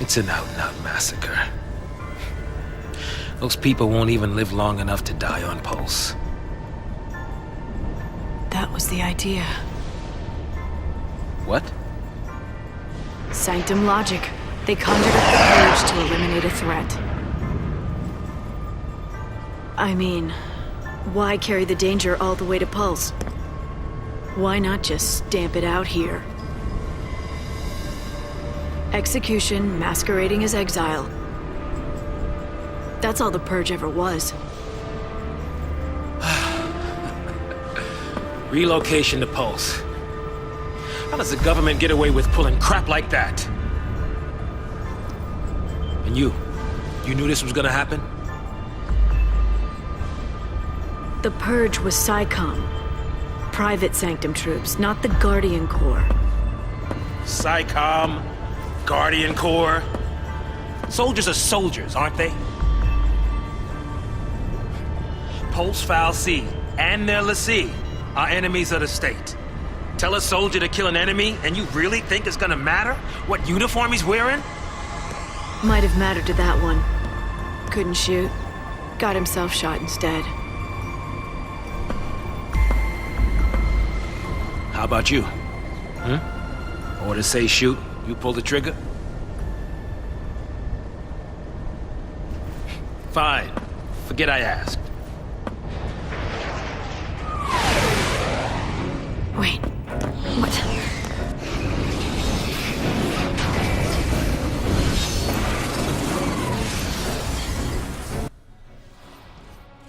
It's an out-and-out massacre. Those people won't even live long enough to die on Pulse. That was the idea. What? Sanctum logic. They conjured up the purge to eliminate a threat. I mean, why carry the danger all the way to Pulse? Why not just stamp it out here? Execution masquerading as exile. That's all the purge ever was. Relocation to Pulse. How does the government get away with pulling crap like that? And you knew this was gonna happen? The purge was SciComm. Private Sanctum troops, not the Guardian Corps. SciComm? Guardian Corps? Soldiers are soldiers, aren't they? Pulse Fal'Cie and their lessee are enemies of the state. Tell a soldier to kill an enemy, and you really think it's gonna matter what uniform he's wearing? Might have mattered to that one. Couldn't shoot. Got himself shot instead. How about you? Orders say shoot, you pull the trigger? Fine. Forget I asked. Wait. What?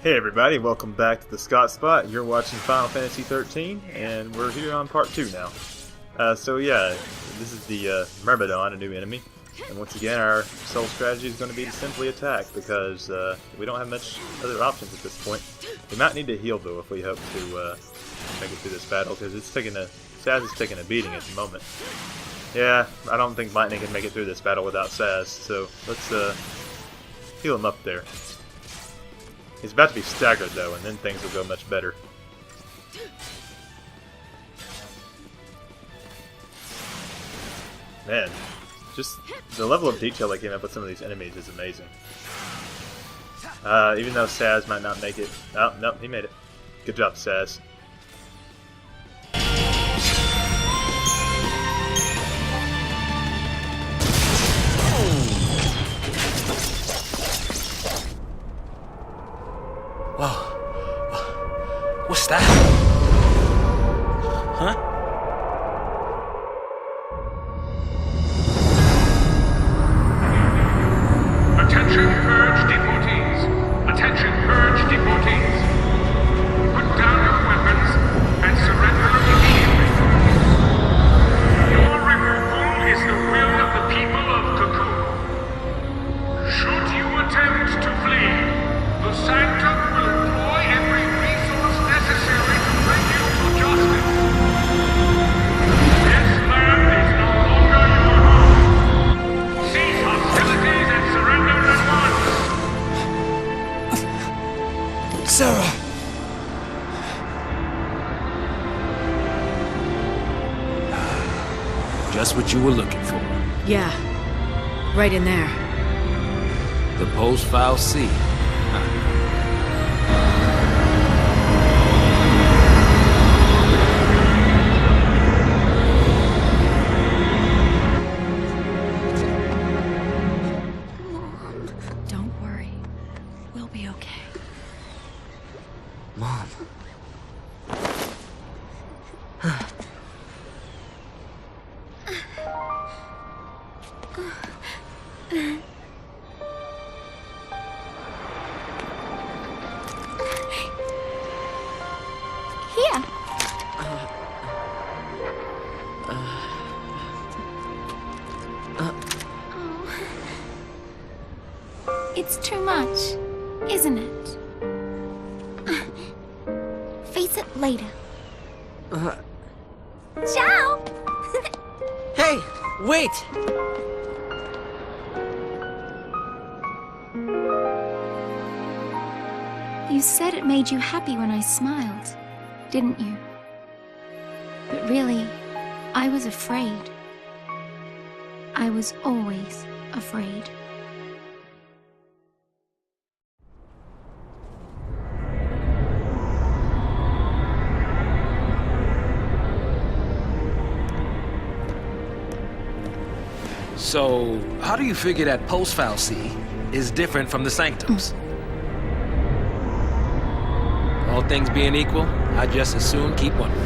Hey everybody, welcome back to TheScottSpot. You're watching Final Fantasy XIII, and we're here on part 2 now. So yeah, this is the Myrmidon, a new enemy. And once again, our sole strategy is going to be to simply attack, because we don't have much other options at this point. We might need to heal though if we hope to make it through this battle, because Saz is taking a beating at the moment. Yeah, I don't think Lightning can make it through this battle without Saz, so let's heal him up there. He's about to be staggered though, and then things will go much better. Man, just the level of detail they came up with some of these enemies is amazing. Even though Saz might not make it. Oh, no, he made it. Good job, Saz. Whoa. What's that? Huh? Attention purge deportees! Attention purge deportees! Put down your weapons and surrender immediately. Your removal is the will of the people of Cocoon. Should you attempt to flee, the Sanctum will employ every resource necessary to bring you to justice. This land is no longer your home. Cease hostilities and surrender at once. Sarah! Just what you were looking for. Yeah. Right in there. The Pulse Fal'Cie. Don't worry. We'll be okay. Mom. Here. It's too much, isn't it? Face it later. Ciao! Hey, wait! You said it made you happy when I smiled, didn't you? But really, I was afraid. I was always afraid. So, how do you figure that Pulse Fal'Cie is different from the Sanctums? All things being equal, I just as soon keep wondering.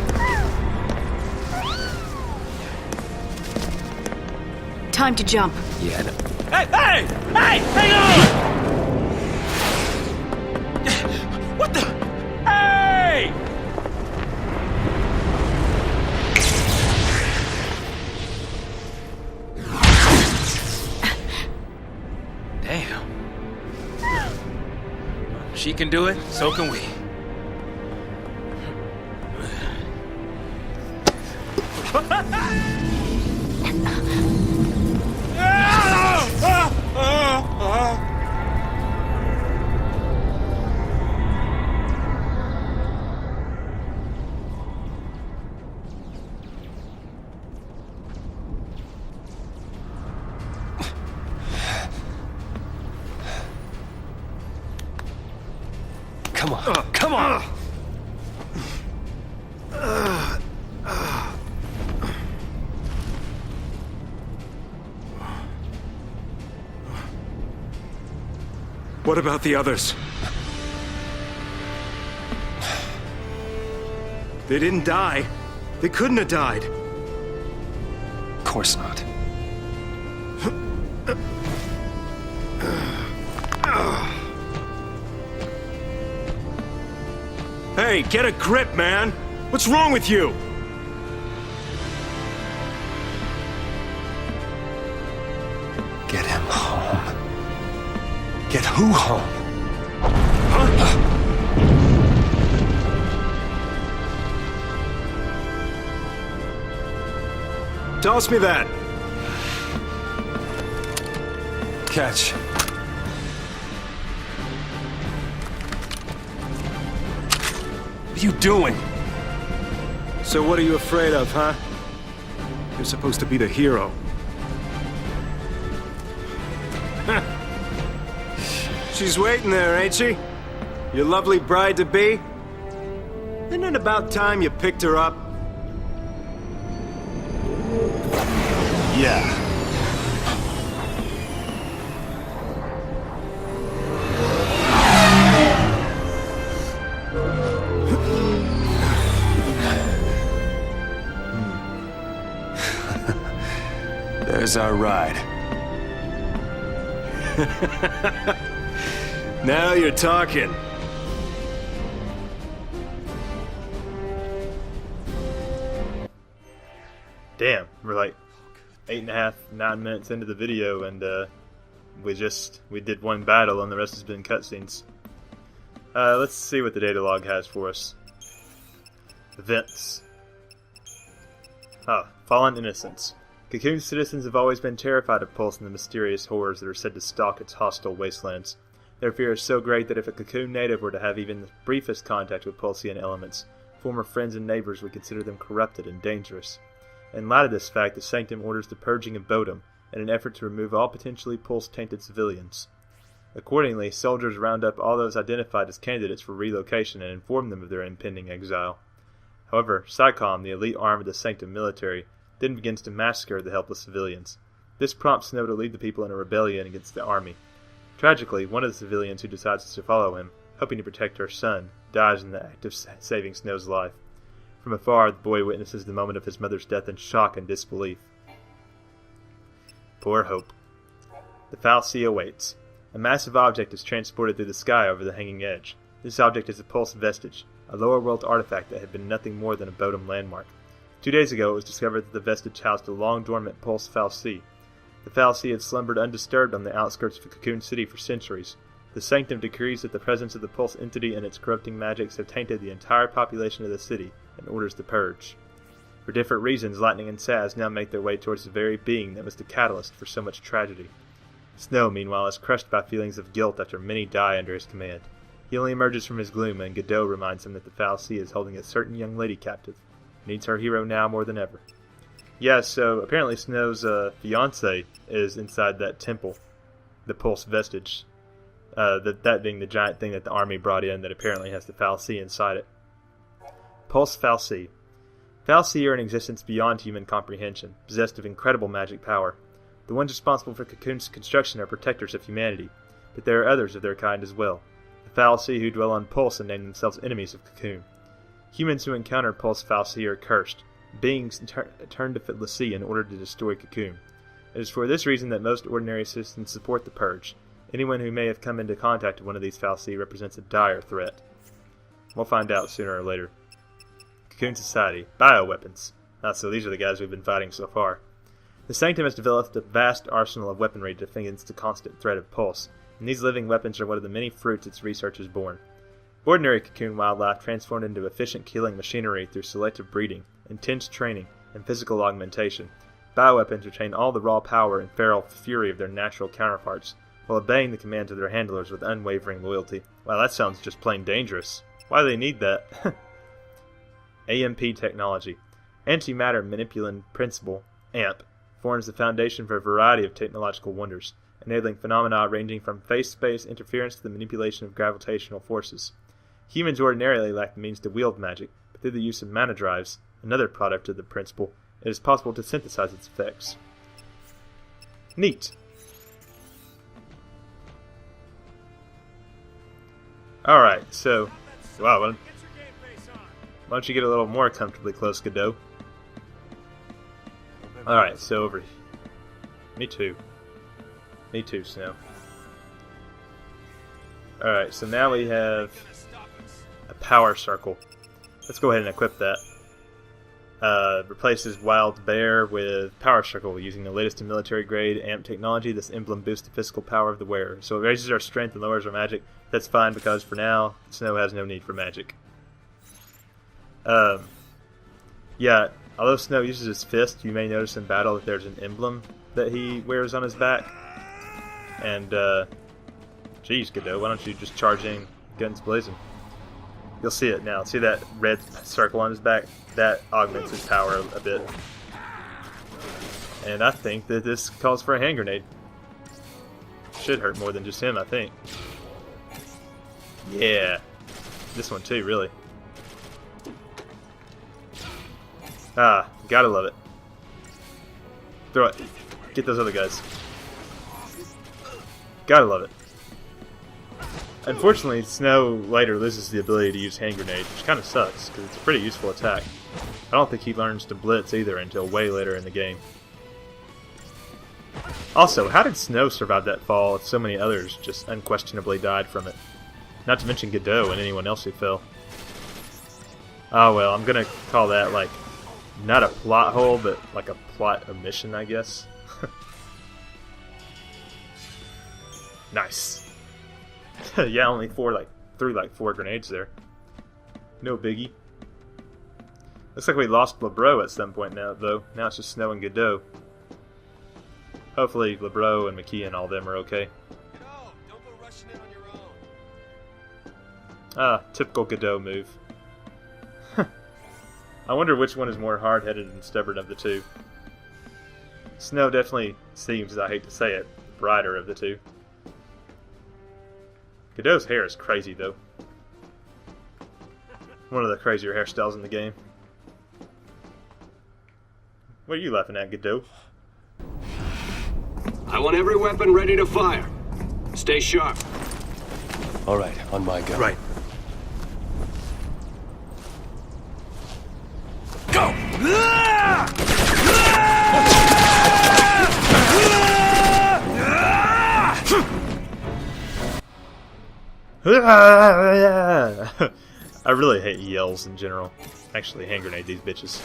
Time to jump. Yeah, I know. Hey! Hang on! What the? Hey! Damn. She can do it, so can we. Come on! What about the others? They didn't die. They couldn't have died. Of course not. Hey, get a grip, man! What's wrong with you? Get him home. Get who home? Huh? Toss me that. Catch. What are you doing? So what are you afraid of, huh? You're supposed to be the hero. She's waiting there, ain't she? Your lovely bride-to-be? Isn't it about time you picked her up? Yeah. There's our ride. Now you're talking. Damn, we're like 8.5, 9 minutes into the video, and we did one battle, and the rest has been cutscenes. Let's see what the data log has for us. Events. Fallen Innocents. Cocoon's citizens have always been terrified of Pulse and the mysterious horrors that are said to stalk its hostile wastelands. Their fear is so great that if a Cocoon native were to have even the briefest contact with Pulsean elements, former friends and neighbors would consider them corrupted and dangerous. In light of this fact, the Sanctum orders the purging of Bodum in an effort to remove all potentially Pulse-tainted civilians. Accordingly, soldiers round up all those identified as candidates for relocation and inform them of their impending exile. However, SICOM, the elite arm of the Sanctum military, then begins to massacre the helpless civilians. This prompts Snow to lead the people in a rebellion against the army. Tragically, one of the civilians who decides to follow him, hoping to protect her son, dies in the act of saving Snow's life. From afar, the boy witnesses the moment of his mother's death in shock and disbelief. Poor Hope. The Fal'Cie awaits. A massive object is transported through the sky over the hanging edge. This object is a Pulse Vestige, a lower world artifact that had been nothing more than a Bodum landmark. 2 days ago, it was discovered that the vestige housed a long-dormant Pulse Fal'Cie. The Fal'Cie had slumbered undisturbed on the outskirts of Cocoon City for centuries. The Sanctum decrees that the presence of the Pulse entity and its corrupting magics have tainted the entire population of the city, and orders the purge. For different reasons, Lightning and Saz now make their way towards the very being that was the catalyst for so much tragedy. Snow, meanwhile, is crushed by feelings of guilt after many die under his command. He only emerges from his gloom, and Godot reminds him that the Fal'Cie is holding a certain young lady captive. Needs her hero now more than ever. Yeah, so apparently Snow's fiance is inside that temple, the Pulse Vestige. That being the giant thing that the army brought in that apparently has the Fal'Cie inside it. Pulse Fal'Cie. Fal'Cie are in existence beyond human comprehension, possessed of incredible magic power. The ones responsible for Cocoon's construction are protectors of humanity, but there are others of their kind as well. The Fal'Cie who dwell on Pulse and name themselves enemies of Cocoon. Humans who encounter Pulse Fal'Cie are cursed. Beings turn to FINAL in order to destroy Cocoon. It is for this reason that most ordinary citizens support the Purge. Anyone who may have come into contact with one of these Fal'Cie represents a dire threat. We'll find out sooner or later. Cocoon Society. Bioweapons. So these are the guys we've been fighting so far. The Sanctum has developed a vast arsenal of weaponry to defend against the constant threat of Pulse, and these living weapons are one of the many fruits its research has borne. Ordinary Cocoon wildlife transformed into efficient killing machinery through selective breeding, intense training, and physical augmentation. Bioweapons retain all the raw power and feral fury of their natural counterparts, while obeying the commands of their handlers with unwavering loyalty. Wow, that sounds just plain dangerous. Why do they need that? AMP technology. Antimatter Manipulin Principle, AMP, forms the foundation for a variety of technological wonders, enabling phenomena ranging from phase-space interference to the manipulation of gravitational forces. Humans ordinarily lack the means to wield magic, but through the use of mana drives, another product of the principle, it is possible to synthesize its effects. Neat. Alright, so... Wow, why don't you get a little more comfortably close, Godot? Alright, so over... Me too. Me too, Snow. Alright, so now we have a power circle. Let's go ahead and equip that. Replaces Wild Bear with Power Circle using the latest in military grade AMP technology. This emblem boosts the physical power of the wearer. So it raises our strength and lowers our magic. That's fine because for now, Snow has no need for magic. Yeah, although Snow uses his fist, you may notice in battle that there's an emblem that he wears on his back. And, geez, Godot, why don't you just charge in guns blazing? You'll see it now. See that red circle on his back? That augments his power a bit. And I think that this calls for a hand grenade. Should hurt more than just him, I think. Yeah. This one too, really. Ah, gotta love it. Throw it. Get those other guys. Gotta love it. Unfortunately, Snow later loses the ability to use hand grenade, which kind of sucks, because it's a pretty useful attack. I don't think he learns to blitz either until way later in the game. Also, how did Snow survive that fall if so many others just unquestionably died from it? Not to mention Godot and anyone else who fell. Oh well, I'm gonna call that, like, not a plot hole, but like a plot omission, I guess. Nice. Yeah, only threw like 4 grenades there. No biggie. Looks like we lost LeBro at some point now, though. Now it's just Snow and Godot. Hopefully LeBro and McKee and all them are okay. Don't go rushing in on your own. Ah, typical Godot move. I wonder which one is more hard-headed and stubborn of the two. Snow definitely seems, I hate to say it, the brighter of the two. Godot's hair is crazy, though. One of the crazier hairstyles in the game. What are you laughing at, Godot? I want every weapon ready to fire. Stay sharp. All right, on my gun. Right. I really hate yells in general. Actually, hand grenade these bitches.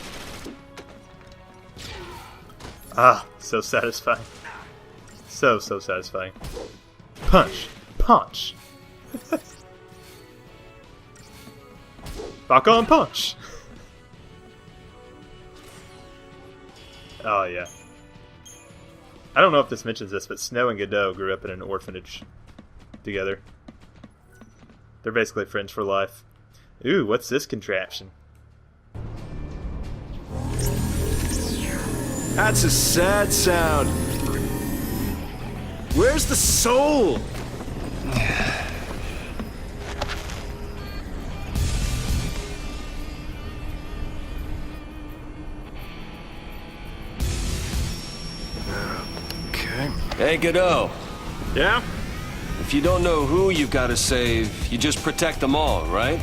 Ah, so satisfying. So satisfying. Punch! Punch! Fuck on punch! Oh yeah. I don't know if this mentions this, but Snow and Godot grew up in an orphanage together. They're basically friends for life. Ooh, what's this contraption? That's a sad sound. Where's the soul? Okay. Hey, Godot. Yeah? If you don't know who you've got to save, you just protect them all, right?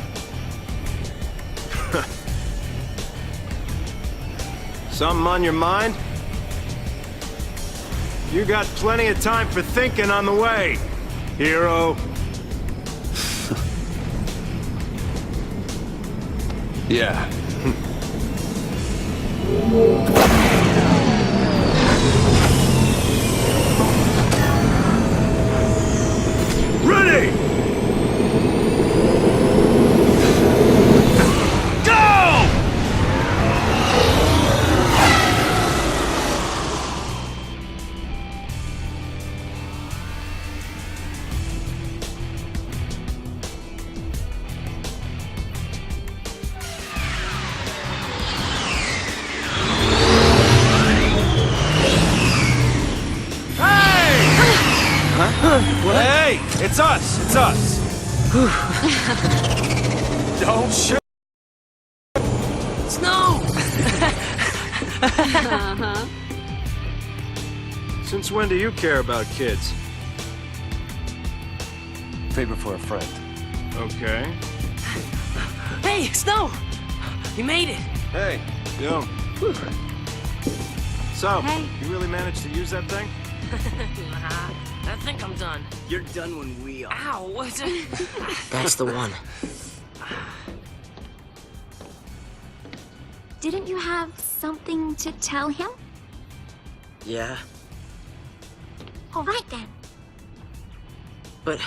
Something on your mind? You got plenty of time for thinking on the way, hero. Yeah. Ready! Hey! It's us! It's us! Don't shoot! Snow! Since when do you care about kids? Favor for a friend. Okay. Hey, Snow! You made it! Hey. Yo. So, Hey. you really managed to use that thing? Nah, I think I'm done. You're done when we are. Ow, what's it? That's the one. Didn't you have something to tell him? Yeah, All right then. but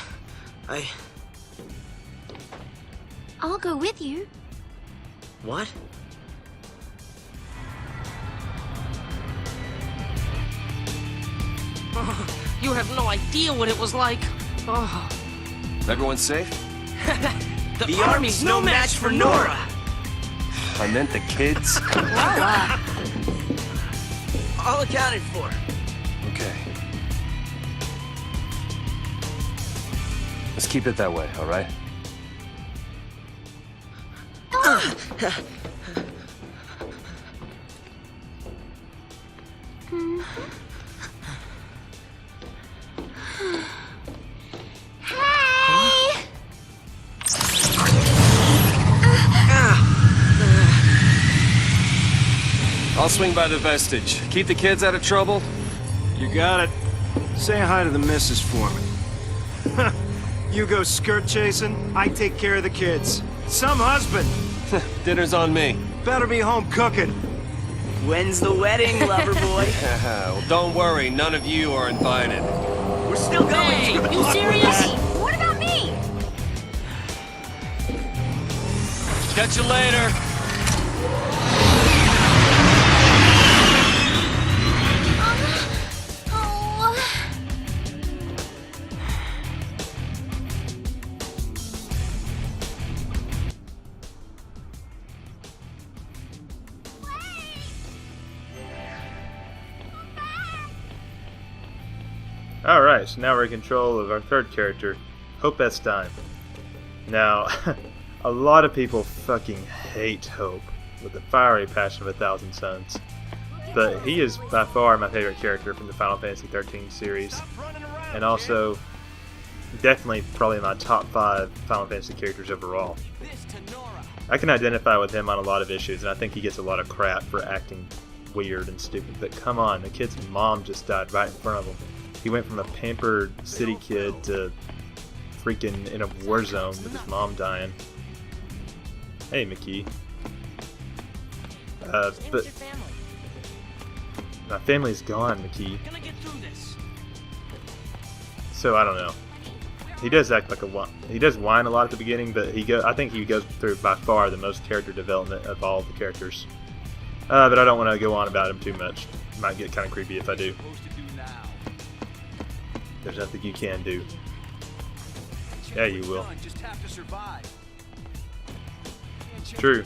I'll go with you. What? Oh, you have no idea what it was like. Oh, Everyone safe? the army's no match for Nora. I meant the kids. All accounted for. Okay. Let's keep it that way, all right? Hey! I'll swing by the Vestige. Keep the kids out of trouble. You got it. Say hi to the missus for me. You go skirt chasing, I take care of the kids. Some husband Dinner's on me. better be home cooking. When's the wedding, lover boy? Well, don't worry, none of you are invited. We're still going. Hey, you serious? What about me? Catch you later. Oh. Alright, so now we're in control of our third character, Hope Estein. Now, a lot of people fucking hate Hope with the fiery passion of 1,000 suns. But he is by far my favorite character from the Final Fantasy XIII series. And also, definitely probably my top 5 Final Fantasy characters overall. I can identify with him on a lot of issues, and I think he gets a lot of crap for acting weird and stupid. But come on, the kid's mom just died right in front of him. He went from a pampered city kid to freaking in a war zone with his mom dying. Hey, McKee. But my family's gone, McKee. So I don't know. He does act like he does whine a lot at the beginning, but I think he goes through by far the most character development of all the characters. But I don't want to go on about him too much. It might get kind of creepy if I do. There's nothing you can do. Yeah, you will. True.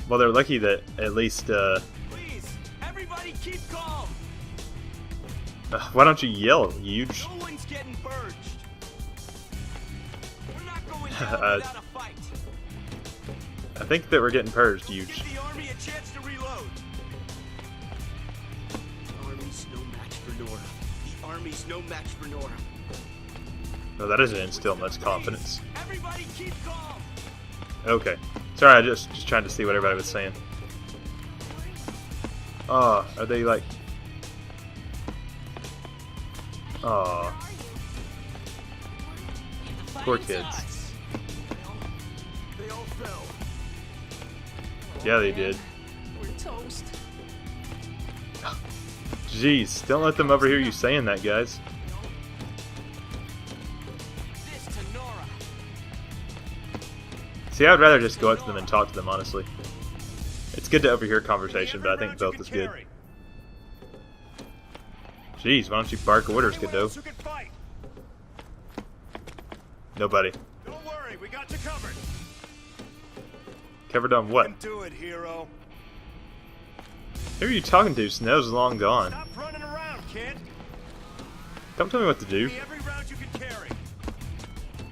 Well, they're lucky that at least, Please, everybody keep calm. why don't you yell, huge? No one's getting purged. We're not going down without a fight. I think that we're getting purged, huge. Give the army a chance to reload. The army's no match for Nora. The army's no match for Nora. No, that doesn't instill much confidence. Everybody keep calm. Okay. Sorry, I just trying to see what everybody was saying. Oh, are they like... Oh. Poor kids. They all fell. Yeah, they did. We're toast. Jeez, don't let them overhear you saying that, guys. This to Nora. See, I would rather just go up to them and talk to them, honestly. It's good to overhear conversation, but I think both is good. Jeez, why don't you bark orders, kiddo? Nobody. Don't worry, we got you covered. Covered on what? Do it, hero. Who are you talking to? Snow's long gone. Stop running around, kid. Don't tell me what to do. Every round you can carry.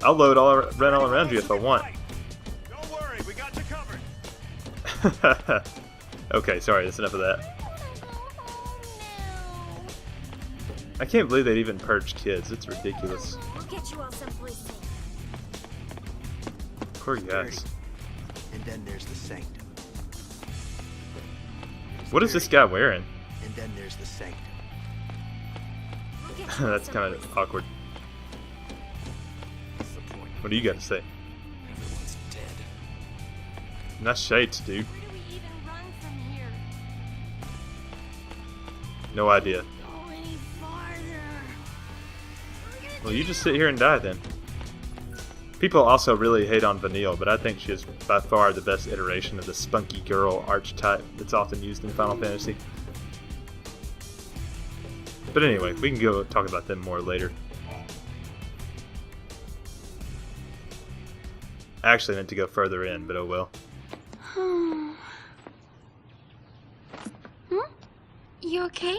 I'll run all around you if I want. Don't worry, we got you covered. Okay, sorry, that's enough of that. I can't believe they'd even purge kids. It's ridiculous. We'll get you all someplace safe. Poor guys. And then there's the Sanctum. What is this guy wearing? And then there's the Sanctum. That's kind of awkward. What do you got to say? Everyone's dead. Nice shades, dude. Where do we even run from here? No idea. Go any farther. Well, you just sit here and die then. People also really hate on Vanille, but I think she is by far the best iteration of the spunky girl archetype that's often used in Final Fantasy. But anyway, we can go talk about them more later. I actually meant to go further in, but oh well. You okay?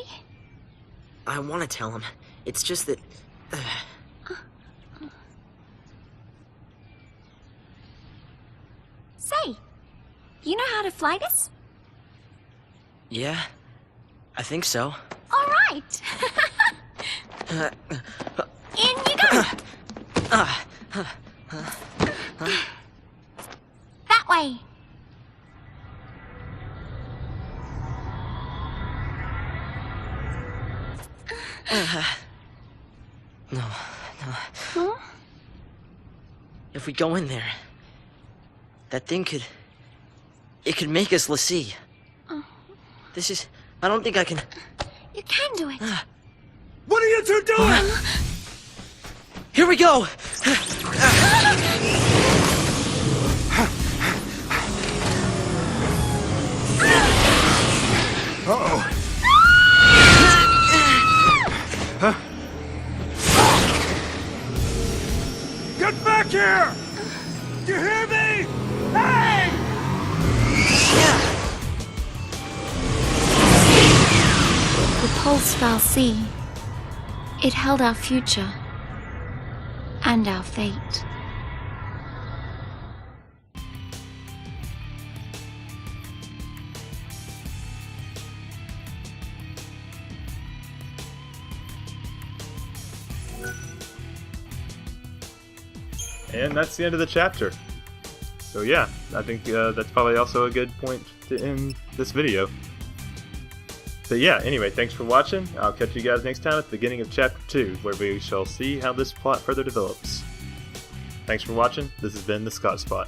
I want to tell him. It's just that... Say, you know how to fly this? Yeah, I think so. All right. In you go. That way. No. Huh? If we go in there, that thing could... It could make us l'Cie. This is... I don't think I can... You can do it. What are you two doing? Here we go! Uh-oh. Get back here! You hear me? Hey! The Pulse Fal'Cie. It held our future and our fate. And that's the end of the chapter. So yeah, I think that's probably also a good point to end this video. But yeah, anyway, thanks for watching. I'll catch you guys next time at the beginning of Chapter 2, where we shall see how this plot further develops. Thanks for watching. This has been TheScottSpot.